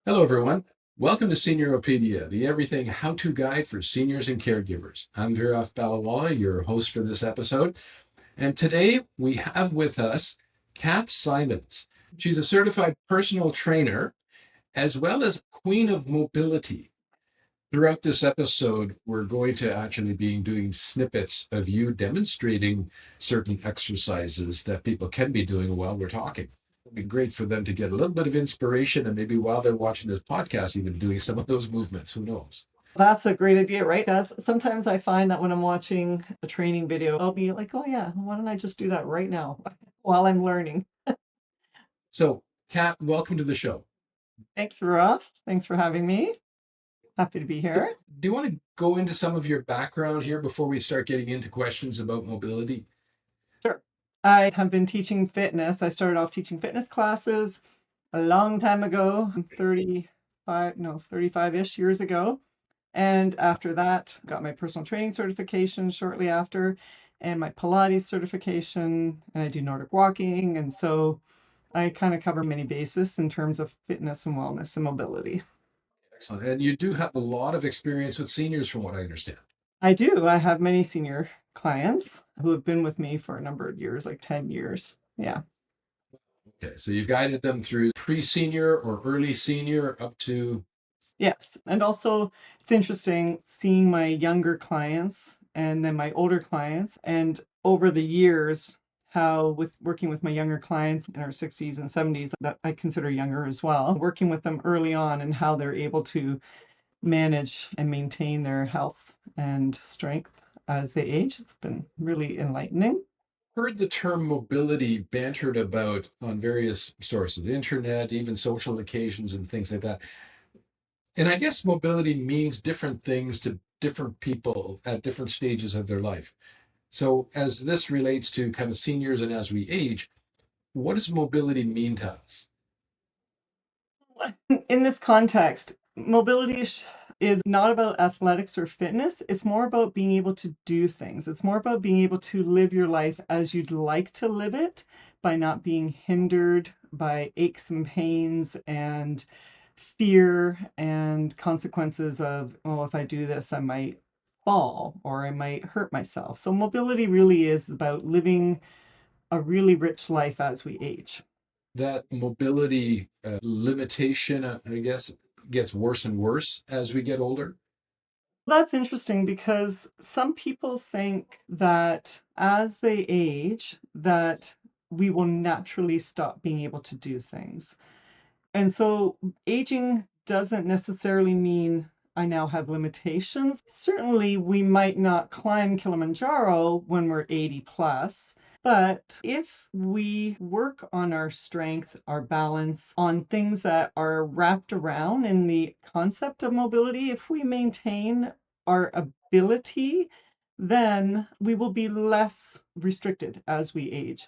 Hello, everyone. Welcome to SeniorOpedia, the everything how-to guide for seniors and caregivers. I'm Viraf Baliwalla, your host for this episode. And today we have with us Kat Simons. She's a certified personal trainer as well as Queen of Mobility. Throughout this episode, we're going to actually be doing snippets of you demonstrating certain exercises that people can be doing while we're talking. It'd be great for them to get a little bit of inspiration and maybe while they're watching this podcast, even doing some of those movements. Who knows? That's a great idea, right? As sometimes I find that when I'm watching a training video, I'll be like, oh yeah, why don't I just do that right now while I'm learning? So, Kat, welcome to the show. Thanks, Ruff. Thanks for having me. Happy to be So, here. do you want to go into some of your background here before we start getting into questions about mobility? Sure. I have been teaching fitness. I started off teaching fitness classes a long time ago, 35-ish years ago. And after that, got my personal training certification shortly after, and my Pilates certification, and I do Nordic walking. And so I kind of cover many bases in terms of fitness and wellness and mobility. Excellent. And you do have a lot of experience with seniors, from what I understand. I do. I have many senior clients who have been with me for a number of years, like 10 years. Yeah. Okay, so you've guided them through pre-senior or early senior up to. Yes. And also, it's interesting seeing my younger clients and then my older clients. And over the years, how with working with my younger clients in our 60s and 70s, that I consider younger as well, working with them early on and how they're able to manage and maintain their health and strength as they age. It's been really enlightening. Heard the term mobility bantered about on various sources, internet, even social occasions and things like that. And I guess mobility means different things to different people at different stages of their life. So as this relates to kind of seniors and as we age, what does mobility mean to us? In this context, mobility is not about athletics or fitness. It's more about being able to do things. It's more about being able to live your life as you'd like to live it by not being hindered by aches and pains and fear and consequences of, oh, if I do this, I might fall or I might hurt myself. So, mobility really is about living a really rich life as we age. That mobility limitation, I guess, gets worse and worse as we get older. That's interesting because some people think that as they age, that we will naturally stop being able to do things. And so aging doesn't necessarily mean I now have limitations. Certainly, we might not climb Kilimanjaro when we're 80 plus. But if we work on our strength, our balance, on things that are wrapped around in the concept of mobility, if we maintain our ability, then we will be less restricted as we age.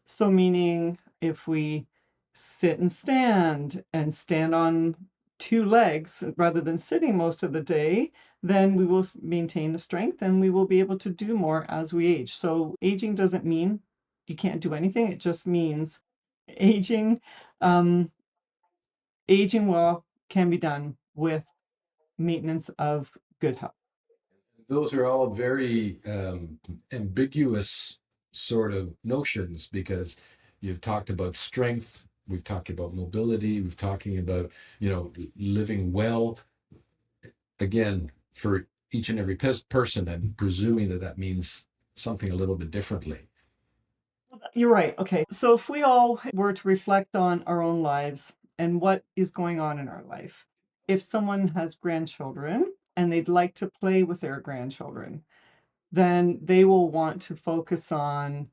So, meaning if we sit and stand on two legs rather than sitting most of the day, then we will maintain the strength and we will be able to do more as we age. So, aging doesn't mean you can't do anything. It just means aging, um, aging well can be done with maintenance of good health. Those are all very ambiguous sort of notions because you've talked about strength, we've talked about mobility, we've talking about, living well. Again, for each and every person, I'm presuming that that means something a little bit differently. You're right. Okay. So if we all were to reflect on our own lives and what is going on in our life, if someone has grandchildren and they'd like to play with their grandchildren, then they will want to focus on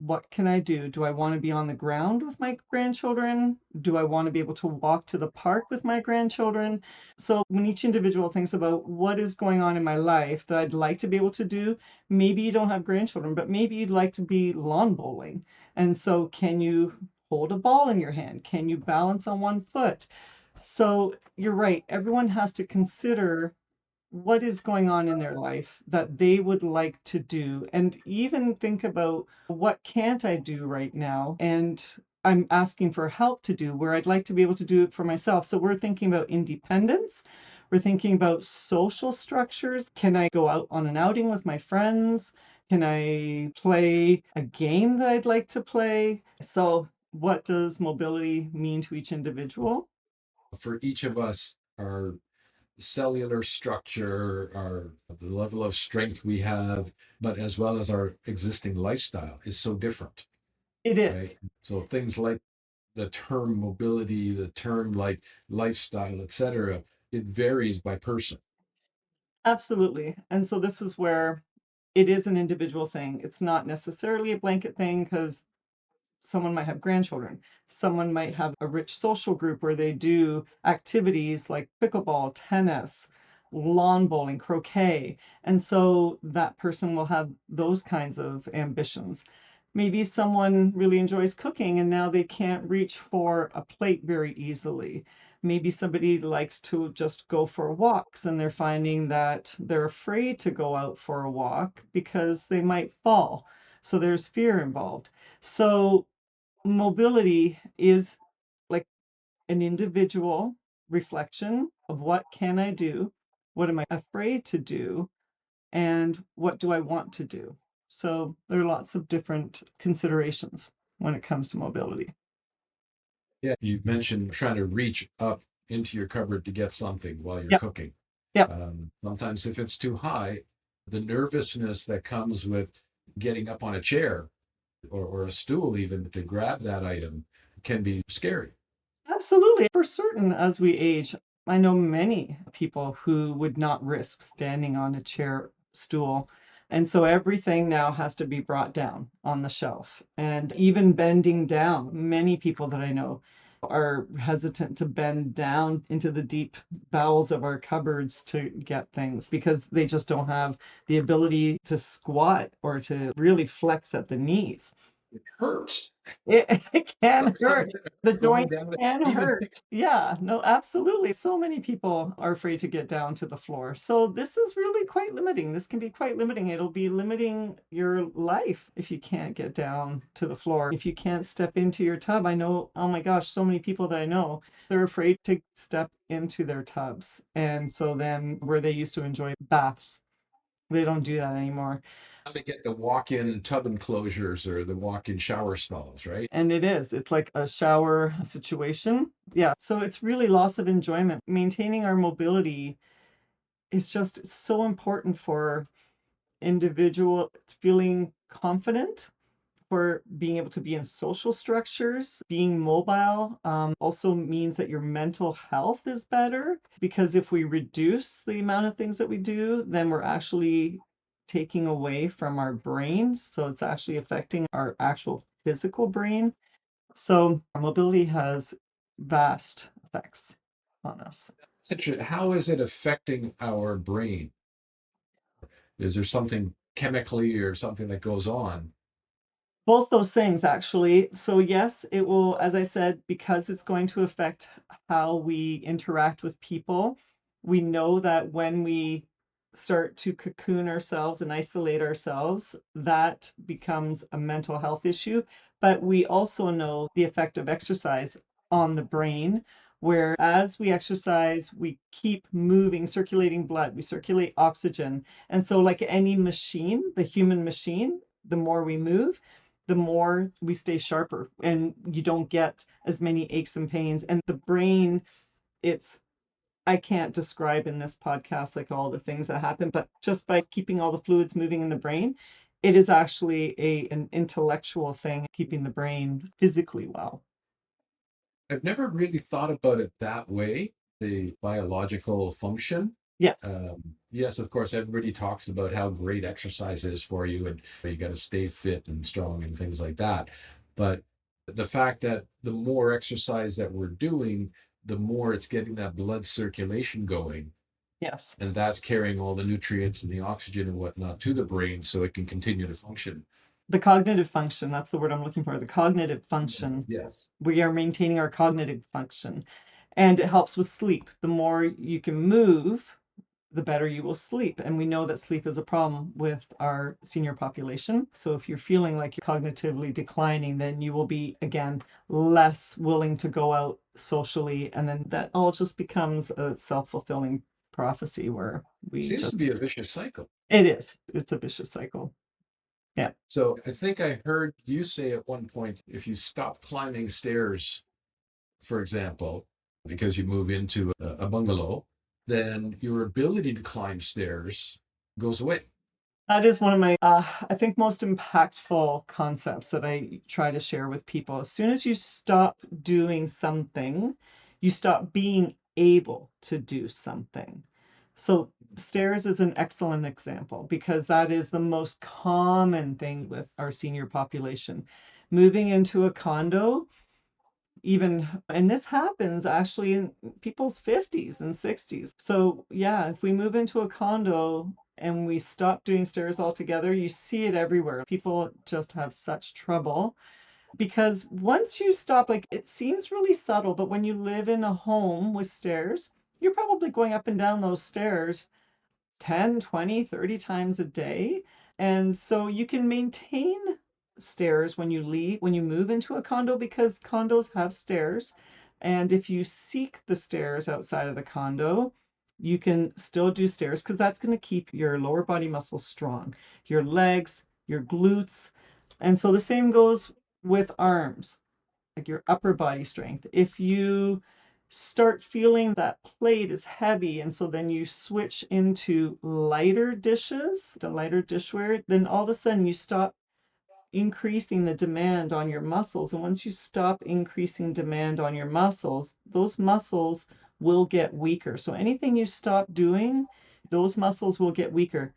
what can I do? Do I want to be on the ground with my grandchildren? Do I want to be able to walk to the park with my grandchildren? So, when each individual thinks about what is going on in my life that I'd like to be able to do, maybe you don't have grandchildren, but maybe you'd like to be lawn bowling. And so, can you hold a ball in your hand? Can you balance on one foot? So, you're right. Everyone has to consider what is going on in their life that they would like to do and even think about what can't I do right now and I'm asking for help to do, where I'd like to be able to do it for myself. So we're thinking about independence. We're thinking about social structures. Can I go out on an outing with my friends? Can I play a game that I'd like to play? So, what does mobility mean to each individual? For each of us, our cellular structure, our the level of strength we have, but as well as our existing lifestyle is so different, It is. right? So things like the term mobility, the term like lifestyle, etc., it varies by person. Absolutely. And so this is where it is an individual thing. It's not necessarily a blanket thing because someone might have grandchildren. Someone might have a rich social group where they do activities like pickleball, tennis, lawn bowling, croquet. And so that person will have those kinds of ambitions. Maybe someone really enjoys cooking and now they can't reach for a plate very easily. Maybe somebody likes to just go for walks and they're finding that they're afraid to go out for a walk because they might fall. So there's fear involved. So mobility is like an individual reflection of what can I do? What am I afraid to do? And what do I want to do? So there are lots of different considerations when it comes to mobility. Yeah, you mentioned trying to reach up into your cupboard to get something while you're Yep. cooking. Yep. Sometimes, if it's too high, the nervousness that comes with getting up on a chair or a stool, even to grab that item, can be scary. Absolutely. For certain, as we age, I know many people who would not risk standing on a chair, stool. And so everything now has to be brought down on the shelf. And even bending down, many people that I know are hesitant to bend down into the deep bowels of our cupboards to get things because they just don't have the ability to squat or to really flex at the knees. It hurts. It can Sometimes hurt. The going joints down it, can even hurt. Yeah, no, absolutely. So many people are afraid to get down to the floor. So this is really quite limiting. This can be quite limiting. It'll be limiting your life if you can't get down to the floor. If you can't step into your tub. I know, oh my gosh, so many people that I know, they're afraid to step into their tubs. And so then where they used to enjoy baths, they don't do that anymore. they get the walk-in tub enclosures or the walk-in shower stalls, right? And it is. It's like a shower situation. Yeah. So it's really loss of enjoyment. Maintaining our mobility is just it's so important for individual feeling confident, for being able to be in social structures. Being mobile also means that your mental health is better because if we reduce the amount of things that we do, then we're actually taking away from our brains. So it's actually affecting our actual physical brain. So mobility has vast effects on us. How is it affecting our brain? Is there something chemically or something that goes on? Both those things actually. So yes, it will, as I said, because it's going to affect how we interact with people. We know that when we start to cocoon ourselves and isolate ourselves, that becomes a mental health issue. But we also know the effect of exercise on the brain, where as we exercise, we keep moving, circulating blood, we circulate oxygen. And so, like any machine, the human machine, the more we move, the more we stay sharper and you don't get as many aches and pains. And the brain, it's, I can't describe in this podcast like all the things that happen, but just by keeping all the fluids moving in the brain, it is actually an intellectual thing, keeping the brain physically well. I've never really thought about it that way, the biological function. Yes, Yes, of course, everybody talks about how great exercise is for you and you got to stay fit and strong and things like that. But the fact that the more exercise that we're doing, the more it's getting that blood circulation going, yes. and that's carrying all the nutrients and the oxygen and whatnot to the brain so it can continue to function. The cognitive function, that's the word I'm looking for. The cognitive function. Yes. We are maintaining our cognitive function and it helps with sleep. The more you can move, the better you will sleep. And we know that sleep is a problem with our senior population. So if you're feeling like you're cognitively declining, then you will be, again, less willing to go out socially. And then that all just becomes a self-fulfilling prophecy where It we seems just, to be a vicious cycle. it is, it's a vicious cycle. Yeah. So I think I heard you say at one point, if you stop climbing stairs, for example, because you move into a bungalow, then your ability to climb stairs goes away. That is one of my, I think, most impactful concepts that I try to share with people. As soon as you stop doing something, you stop being able to do something. So, stairs is an excellent example because that is the most common thing with our senior population. Moving into a condo, even, and this happens actually in people's 50s and 60s. So yeah, if we move into a condo and we stop doing stairs altogether, you see it everywhere. People just have such trouble because once you stop, like, it seems really subtle, but when you live in a home with stairs, you're probably going up and down those stairs 10, 20, 30 times a day. And so you can maintain stairs when when you move into a condo, because condos have stairs. And if you seek the stairs outside of the condo, you can still do stairs because that's going to keep your lower body muscles strong, your legs, your glutes. And so the same goes with arms, like your upper body strength. If you start feeling that plate is heavy, and so then you switch into lighter dishes, the lighter dishware, then all of a sudden you stop increasing the demand on your muscles. And once you stop increasing demand on your muscles, those muscles will get weaker. So anything you stop doing, those muscles will get weaker.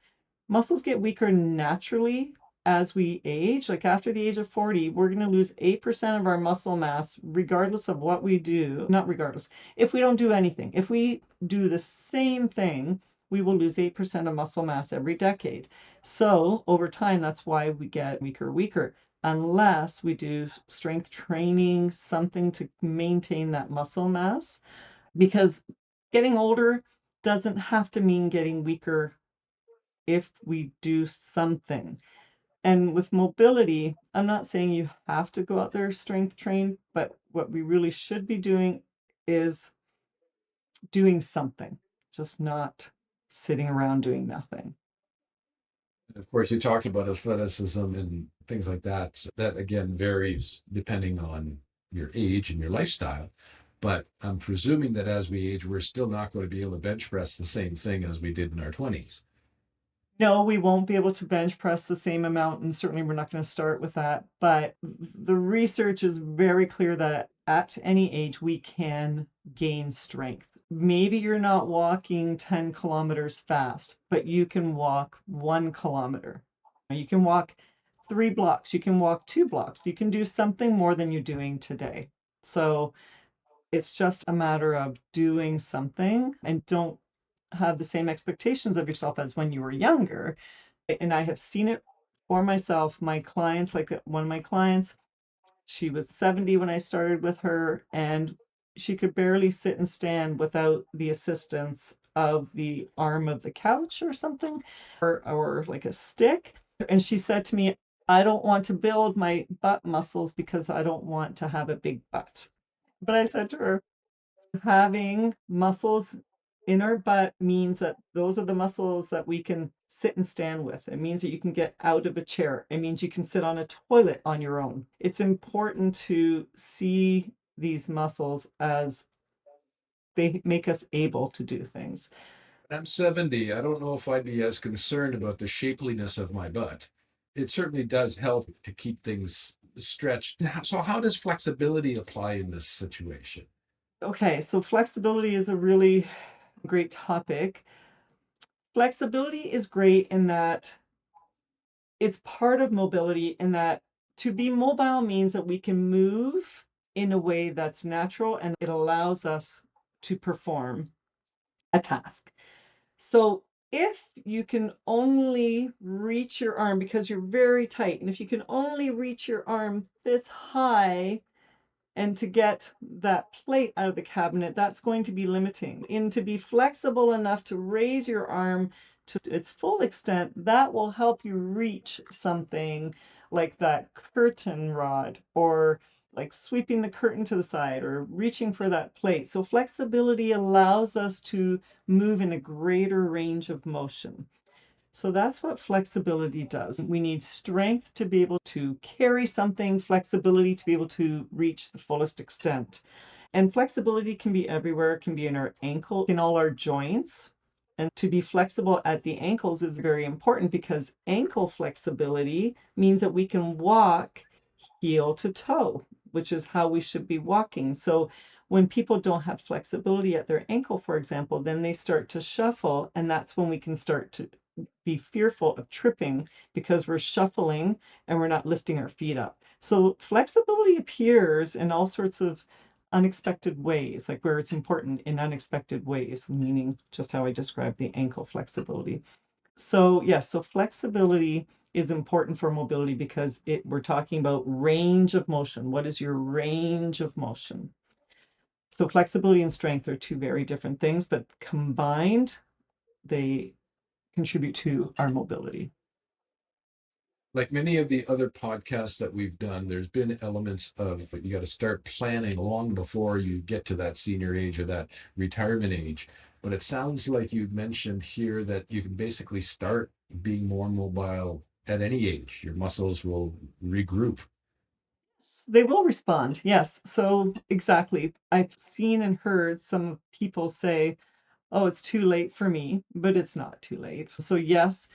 Muscles get weaker naturally as we age. Like after the age of 40, we're going to lose 8% of our muscle mass, regardless of what we do. Not regardless. If we don't do anything, if we do the same thing, we will lose 8% of muscle mass every decade. So over time, that's why we get weaker, unless we do strength training, something to maintain that muscle mass. Because getting older doesn't have to mean getting weaker if we do something. And with mobility, I'm not saying you have to go out there strength train, but what we really should be doing is doing something, just not sitting around doing nothing. Of course, you talked about athleticism and things like that. So that again varies depending on your age and your lifestyle. But I'm presuming that as we age, we're still not going to be able to bench press the same thing as we did in our 20s. No, we won't be able to bench press the same amount, and certainly we're not going to start with that. But the research is very clear that at any age we can gain strength. Maybe you're not walking 10 kilometers fast, but you can walk 1 kilometer. You can walk 3 blocks, you can walk 2 blocks, you can do something more than you're doing today. So it's just a matter of doing something, and don't have the same expectations of yourself as when you were younger. And I have seen it for myself. My clients, like one of my clients, she was 70 when I started with her, and she could barely sit and stand without the assistance of the arm of the couch or something, or like a stick. And she said to me, I don't want to build my butt muscles because I don't want to have a big butt. But I said to her, having muscles in our butt means that those are the muscles that we can sit and stand with. It means that you can get out of a chair. It means you can sit on a toilet on your own. It's important to see these muscles as they make us able to do things. I'm 70. I don't know if I'd be as concerned about the shapeliness of my butt. It certainly does help to keep things stretched. So, how does flexibility apply in this situation? Okay, so flexibility is a really great topic. Flexibility is great in that it's part of mobility, in that to be mobile means that we can move in a way that's natural and it allows us to perform a task. So if you can only reach your arm because you're very tight, and if you can only reach your arm this high, And to get that plate out of the cabinet, that's going to be limiting. And to be flexible enough to raise your arm to its full extent, that will help you reach something like that curtain rod, or like sweeping the curtain to the side, or reaching for that plate. So flexibility allows us to move in a greater range of motion. So that's what flexibility does. We need strength to be able to carry something, flexibility to be able to reach the fullest extent. And flexibility can be everywhere. It can be in our ankle, in all our joints. And to be flexible at the ankles is very important, because ankle flexibility means that we can walk heel to toe, which is how we should be walking. So when people don't have flexibility at their ankle, for example, then they start to shuffle, and that's when we can start to be fearful of tripping, because we're shuffling and we're not lifting our feet up. So flexibility appears in all sorts of unexpected ways, like where it's important in unexpected ways, meaning just how I described the ankle flexibility. So yes, so flexibility is important for mobility, because we're talking about range of motion. What is your range of motion? So flexibility and strength are two very different things, but combined, they contribute to our mobility. Like many of the other podcasts that we've done, there's been elements of you got to start planning long before you get to that senior age or that retirement age. But it sounds like you mentioned here that you can basically start being more mobile at any age. Your muscles will regroup. They will respond, yes. So exactly. I've seen and heard some people say, oh, it's too late for me, but it's not too late. So yes,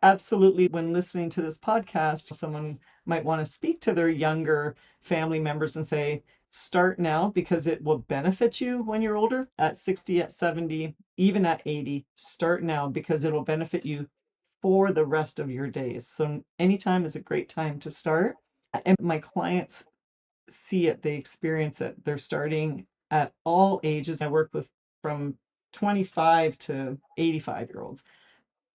absolutely. When listening to this podcast, someone might want to speak to their younger family members and say, start now, because it will benefit you when you're older, at 60, at 70, even at 80. Start now, because it'll benefit you for the rest of your days. So anytime is a great time to start. And my clients see it, they experience it. They're starting at all ages. I work with from 25 to 85-year-olds.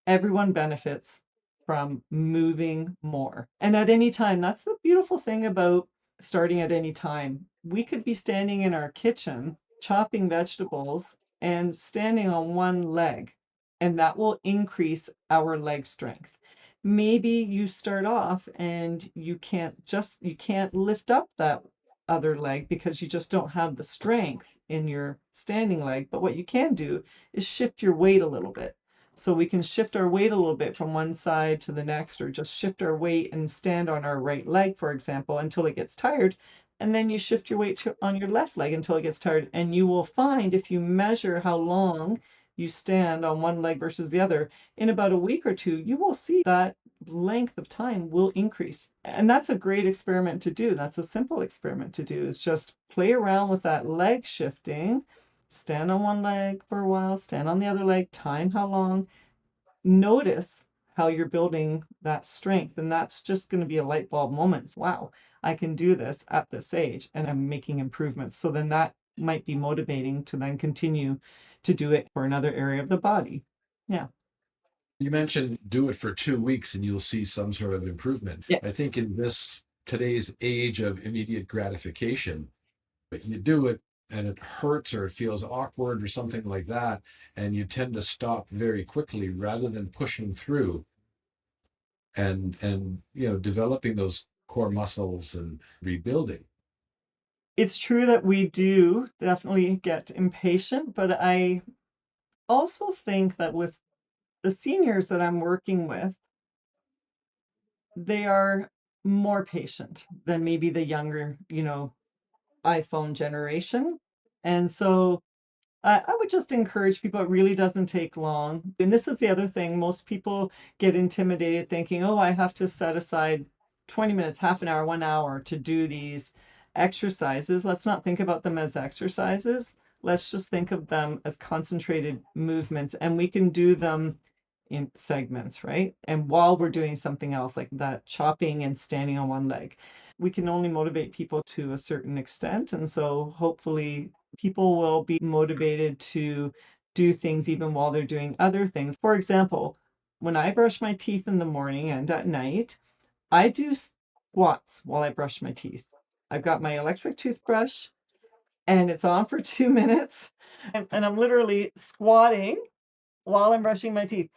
Everyone benefits from moving more. And at any time, that's the beautiful thing about starting at any time. We could be standing in our kitchen chopping vegetables and standing on one leg, and that will increase our leg strength. Maybe you start off and you can't lift up that other leg, because you just don't have the strength in your standing leg. But what you can do is shift your weight a little bit. So we can shift our weight a little bit from one side to the next, or just shift our weight and stand on our right leg, for example, until it gets tired. And then you shift your weight on your left leg until it gets tired. And you will find, if you measure how long you stand on one leg versus the other, in about a week or two, you will see that length of time will increase. And that's a great experiment to do. That's a simple experiment to do, is just play around with that leg shifting. Stand on one leg for a while, stand on the other leg, time how long, notice how you're building that strength. And that's just going to be a light bulb moment. Wow, I can do this at this age, and I'm making improvements. So then that might be motivating to then continue to do it for another area of the body. Yeah. You mentioned do it for 2 weeks and you'll see some sort of improvement. Yeah. I think in this today's age of immediate gratification, but you do it and it hurts or it feels awkward or something like that, and you tend to stop very quickly rather than pushing through and developing those core muscles and rebuilding. It's true that we do definitely get impatient, but I also think that with the seniors that I'm working with, they are more patient than maybe the younger, iPhone generation. And so I would just encourage people, it really doesn't take long. And this is the other thing, most people get intimidated thinking, oh, I have to set aside 20 minutes, half an hour, 1 hour to do these exercises. Let's not think about them as exercises. Let's just think of them as concentrated movements, and we can do them in segments, right? And while we're doing something else, like that chopping and standing on one leg, we can only motivate people to a certain extent. And so hopefully people will be motivated to do things even while they're doing other things. For example, when I brush my teeth in the morning and at night, I do squats while I brush my teeth. I've got my electric toothbrush and it's on for 2 minutes. And I'm literally squatting while I'm brushing my teeth.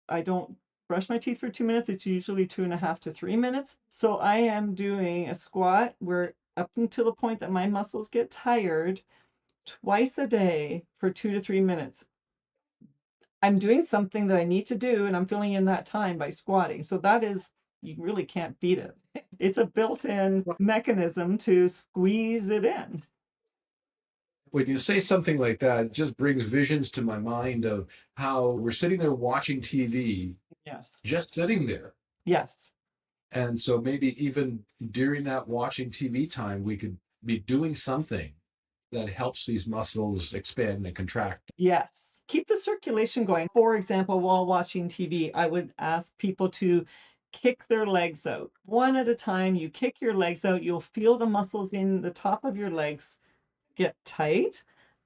I don't brush my teeth for 2 minutes. It's usually 2.5 to 3 minutes. So I am doing a squat where up until the point that my muscles get tired twice a day for 2 to 3 minutes. I'm doing something that I need to do and I'm filling in that time by squatting. So that is, you really can't beat it. It's a built-in Well, mechanism to squeeze it in. when you say something like that, it just brings visions to my mind of how we're sitting there watching TV, Yes. just sitting there. Yes. And so maybe even during that watching TV time, we could be doing something that helps these muscles expand and contract. Yes. Keep the circulation going. For example, while watching TV, I would ask people to kick their legs out. One at a time, you kick your legs out, you'll feel the muscles in the top of your legs get tight,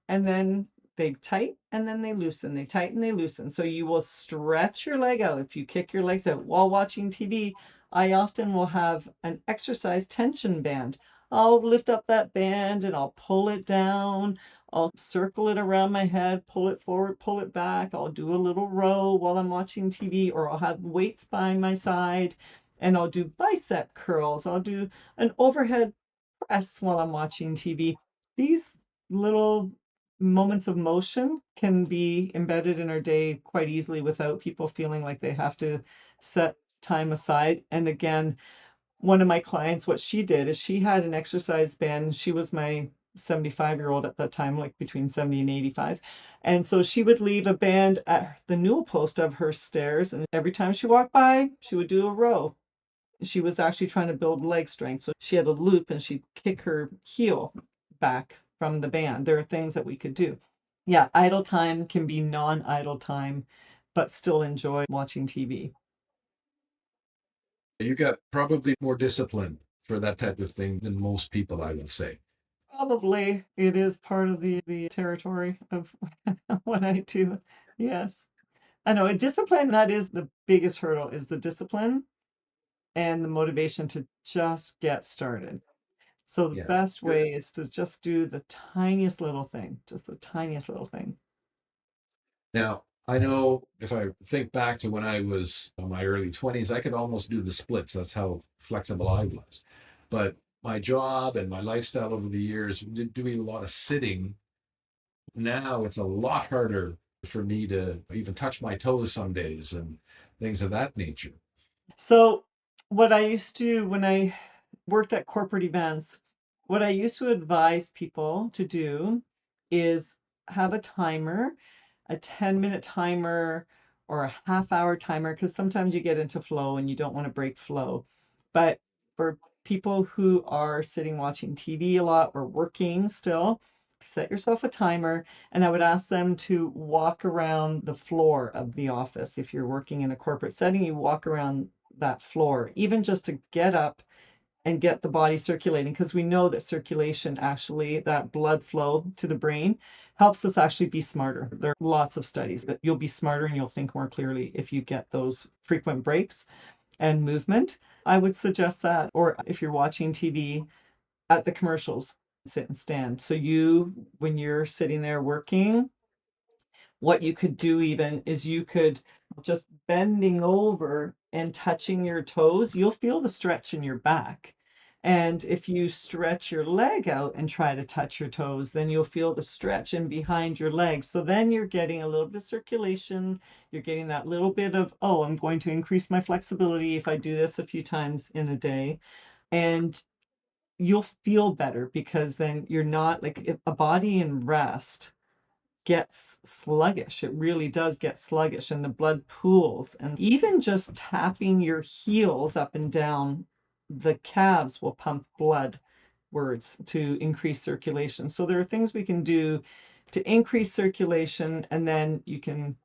and then they tight and then they loosen. They tighten, they loosen. So you will stretch your leg out if you kick your legs out while watching TV. I often will have an exercise tension band. I'll lift up that band and I'll pull it down. I'll circle it around my head, pull it forward, pull it back. I'll do a little row while I'm watching TV, or I'll have weights by my side and I'll do bicep curls. I'll do an overhead press while I'm watching TV. These little moments of motion can be embedded in our day quite easily without people feeling like they have to set time aside. And again, one of my clients, what she did is she had an exercise band. She was my 75-year-old at that time, like between 70 and 85. And so she would leave a band at the newel post of her stairs. And every time she walked by, she would do a row. She was actually trying to build leg strength. So she had a loop and she'd kick her heel back from the band. There are things that we could do. Yeah, idle time can be non-idle time, but still enjoy watching TV. You got probably more discipline for that type of thing than most people, I would say. Probably it is part of the territory of what I do. Yes. I know a discipline, that is the biggest hurdle, is the discipline and the motivation to just get started. So the Yeah. best way is to just do the tiniest little thing, just the tiniest little thing. Now, I know if I think back to when I was in my early 20s, I could almost do the splits. That's how flexible I was. But my job and my lifestyle over the years, doing a lot of sitting, now it's a lot harder for me to even touch my toes some days and things of that nature. So what I used to, when I worked at corporate events, what I used to advise people to do is have a timer, a 10-minute timer or a half-hour timer, because sometimes you get into flow and you don't want to break flow. But for people who are sitting watching TV a lot or working still, set yourself a timer. And I would ask them to walk around the floor of the office. If you're working in a corporate setting, you walk around that floor, even just to get up and get the body circulating, because we know that circulation, actually that blood flow to the brain, helps us actually be smarter. There are lots of studies that you'll be smarter and you'll think more clearly if you get those frequent breaks and movement. I would suggest that, or if you're watching TV, at the commercials, sit and stand. So you, when you're sitting there working, what you could do even is you could just bending over and touching your toes, you'll feel the stretch in your back. And if you stretch your leg out and try to touch your toes, then you'll feel the stretch in behind your legs. So then you're getting a little bit of circulation. You're getting that little bit of, oh, I'm going to increase my flexibility if I do this a few times in a day. And you'll feel better, because then you're not like, if a body in rest gets sluggish. It really does get sluggish and the blood pools. And even just tapping your heels up and down, the calves will pump blood words to increase circulation. So there are things we can do to increase circulation, and then you can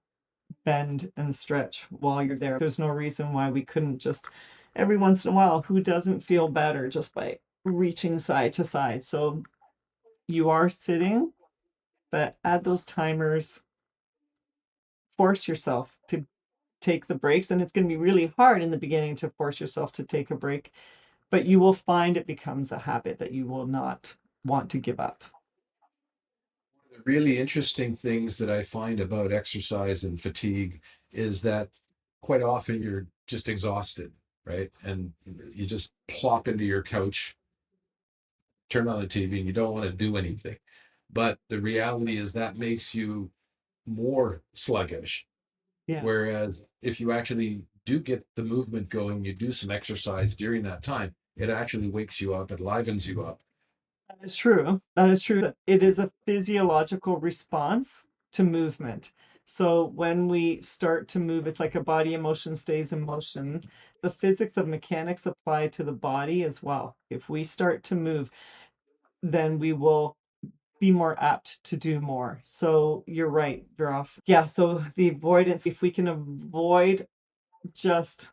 bend and stretch while you're there. There's no reason why we couldn't just every once in a while, who doesn't feel better just by reaching side to side? So you are sitting, but add those timers, force yourself to take the breaks. And it's going to be really hard in the beginning to force yourself to take a break, but you will find it becomes a habit that you will not want to give up. The really interesting things that I find about exercise and fatigue is that quite often you're just exhausted, right? And you just plop into your couch, turn on the TV, and you don't want to do anything. But the reality is that makes you more sluggish. Yes. Whereas if you actually do get the movement going, you do some exercise during that time, it actually wakes you up, it livens you up. That is true. That is true. It is a physiological response to movement. So when we start to move, it's like a body emotion stays in motion. The physics of mechanics apply to the body as well. If we start to move, then we will be more apt to do more. So you're right, Viraf. Yeah, so the avoidance, if we can avoid just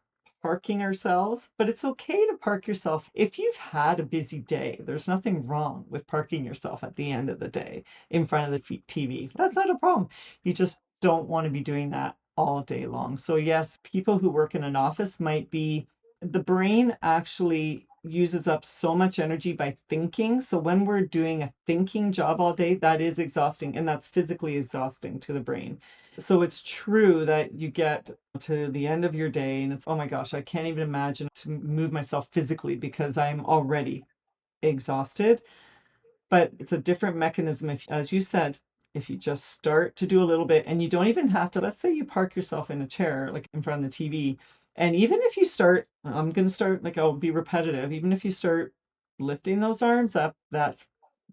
parking ourselves, but it's okay to park yourself. If you've had a busy day, there's nothing wrong with parking yourself at the end of the day in front of the TV. That's not a problem. You just don't want to be doing that all day long. So, yes, people who work in an office might be, the brain actually uses up so much energy by thinking. So, when we're doing a thinking job all day, that is exhausting and that's physically exhausting to the brain. So it's true that you get to the end of your day and it's, oh my gosh, I can't even imagine to move myself physically because I'm already exhausted. But it's a different mechanism if, as you said, if you just start to do a little bit and you don't even have to, let's say you park yourself in a chair, like in front of the TV. And even if you start, I'm going to start, like I'll be repetitive, even if you start lifting those arms up, that's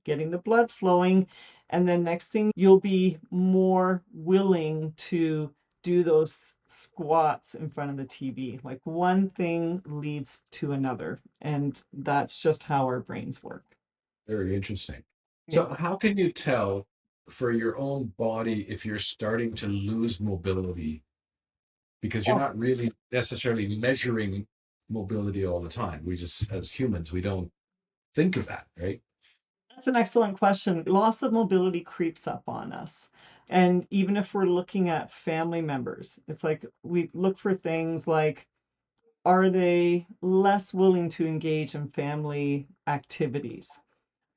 getting the blood flowing. And then next thing you'll be more willing to do those squats in front of the TV. Like one thing leads to another. And that's just how our brains work. Very interesting. Yeah. So, how can you tell for your own body if you're starting to lose mobility? Because you're Oh, not really necessarily measuring mobility all the time. We just, as humans, we don't think of that, right? that's an excellent question. Loss of mobility creeps up on us. And even if we're looking at family members, it's like we look for things like, are they less willing to engage in family activities?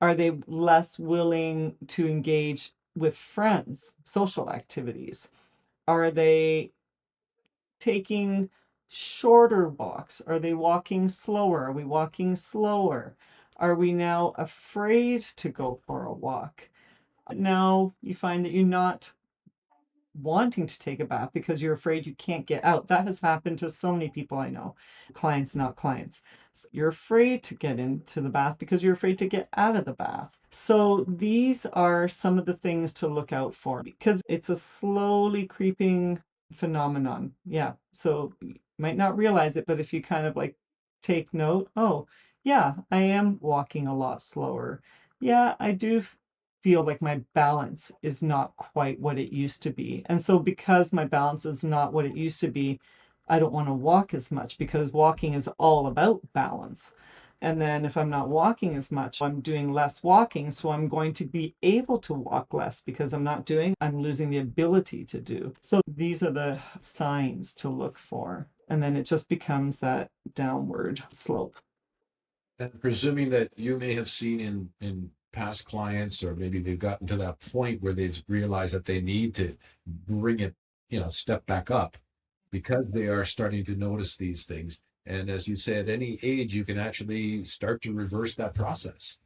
Are they less willing to engage with friends, social activities? Are they taking shorter walks? Are they walking slower? Are we walking slower? Are we now afraid to go for a walk? Now you find that you're not wanting to take a bath because you're afraid you can't get out. That has happened to so many people I know, clients, not clients. So you're afraid to get into the bath because you're afraid to get out of the bath. So these are some of the things to look out for because it's a slowly creeping phenomenon. Yeah. So you might not realize it, but if you kind of like take note, oh, yeah, I am walking a lot slower. Yeah, I do feel like my balance is not quite what it used to be. And so because my balance is not what it used to be, I don't want to walk as much because walking is all about balance. And then if I'm not walking as much, I'm doing less walking. So I'm going to be able to walk less because I'm losing the ability to do. So these are the signs to look for. And then it just becomes that downward slope. And presuming that you may have seen in past clients, or maybe they've gotten to that point where they've realized that they need to bring it, step back up because they are starting to notice these things. And as you say, at any age, you can actually start to reverse that process.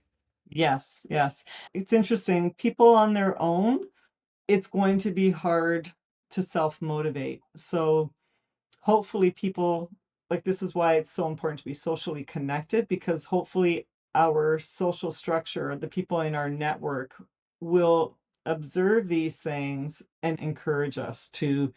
Yes, yes. It's interesting. People on their own, it's going to be hard to self motivate. So hopefully people, like, this is why it's so important to be socially connected because hopefully our social structure, the people in our network will observe these things and encourage us to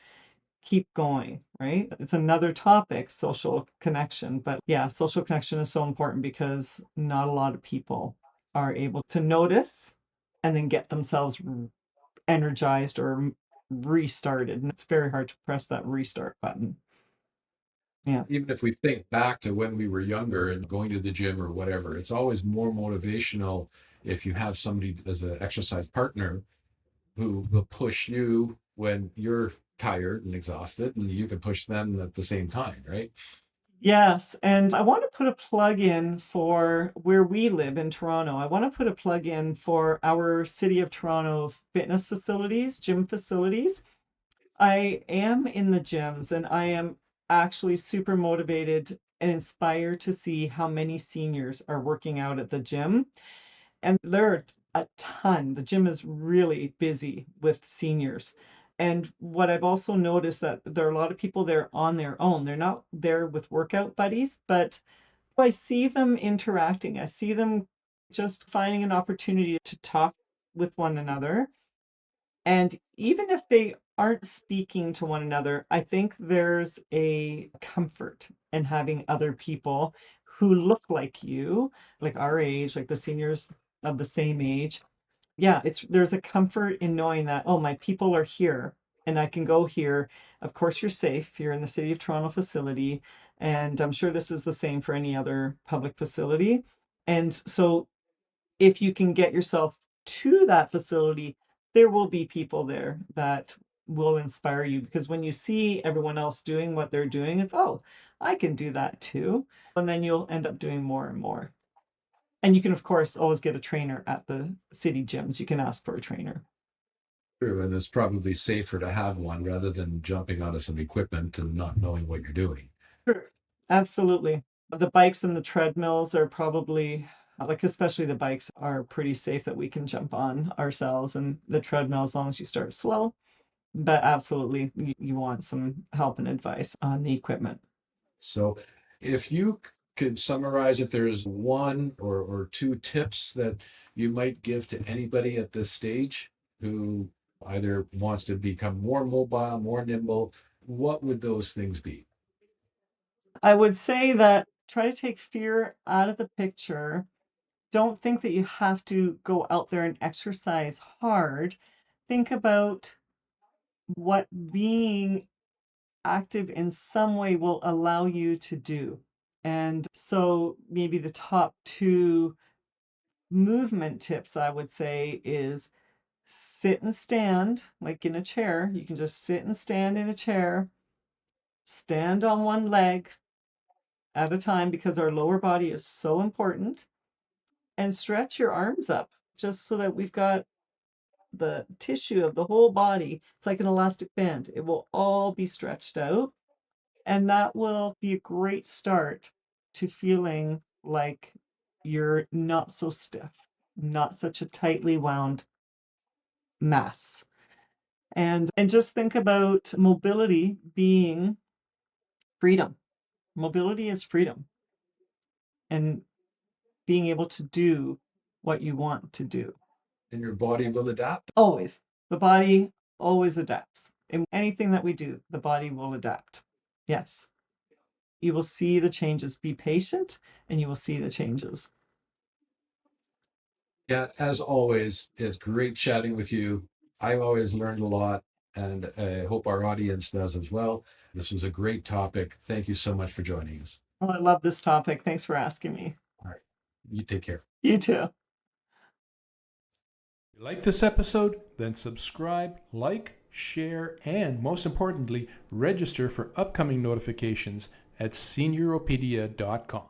keep going, right? It's another topic, social connection. But yeah, social connection is so important because not a lot of people are able to notice and then get themselves energized or restarted. And it's very hard to press that restart button. Yeah. Even if we think back to when we were younger and going to the gym or whatever, it's always more motivational if you have somebody as an exercise partner who will push you when you're tired and exhausted, and you can push them at the same time, right? Yes, and I want to put a plug in for where we live in Toronto. I want to put a plug in for our City of Toronto fitness facilities, gym facilities. I am in the gyms and I am actually super motivated and inspired to see how many seniors are working out at the gym. And there are a ton. The gym is really busy with seniors. And what I've also noticed that there are a lot of people there on their own. They're not there with workout buddies, but I see them interacting. I see them just finding an opportunity to talk with one another. And even if they aren't speaking to one another, I think there's a comfort in having other people who look like you, like our age, like the seniors of the same age. Yeah, there's a comfort in knowing that, oh, my people are here and I can go here. Of course, you're safe. You're in the City of Toronto facility, and I'm sure this is the same for any other public facility. And so if you can get yourself to that facility, there will be people there that will inspire you because when you see everyone else doing what they're doing, it's, oh, I can do that too. And then you'll end up doing more and more. And you can, of course, always get a trainer at the city gyms. You can ask for a trainer. True, and it's probably safer to have one rather than jumping onto some equipment and not knowing what you're doing. Sure. Absolutely. The bikes and the treadmills are probably like, especially the bikes are pretty safe that we can jump on ourselves, and the treadmill, as long as you start slow. But absolutely, you want some help and advice on the equipment. So, if you could summarize, if there's one or two tips that you might give to anybody at this stage who either wants to become more mobile, more nimble, what would those things be? I would say that try to take fear out of the picture. Don't think that you have to go out there and exercise hard. Think about what being active in some way will allow you to do. And so maybe the top two movement tips I would say is sit and stand, like in a chair. You can just sit and stand in a chair, stand on one leg at a time because our lower body is so important, and stretch your arms up just so that we've got the tissue of the whole body. It's like an elastic band. It will all be stretched out, and that will be a great start to feeling like you're not so stiff, not such a tightly wound mass. And just think about mobility being freedom. Mobility is freedom and being able to do what you want to do. And your body will adapt. Always. The body always adapts. In anything that we do, the body will adapt. Yes. You will see the changes. Be patient and you will see the changes. Yeah, as always, it's great chatting with you. I've always learned a lot, and I hope our audience does as well. This was a great topic. Thank you so much for joining us. Oh, I love this topic. Thanks for asking me. All right. You take care. You too. If you like this episode, then subscribe, like, share, and most importantly, register for upcoming notifications at SeniorOpedia.com.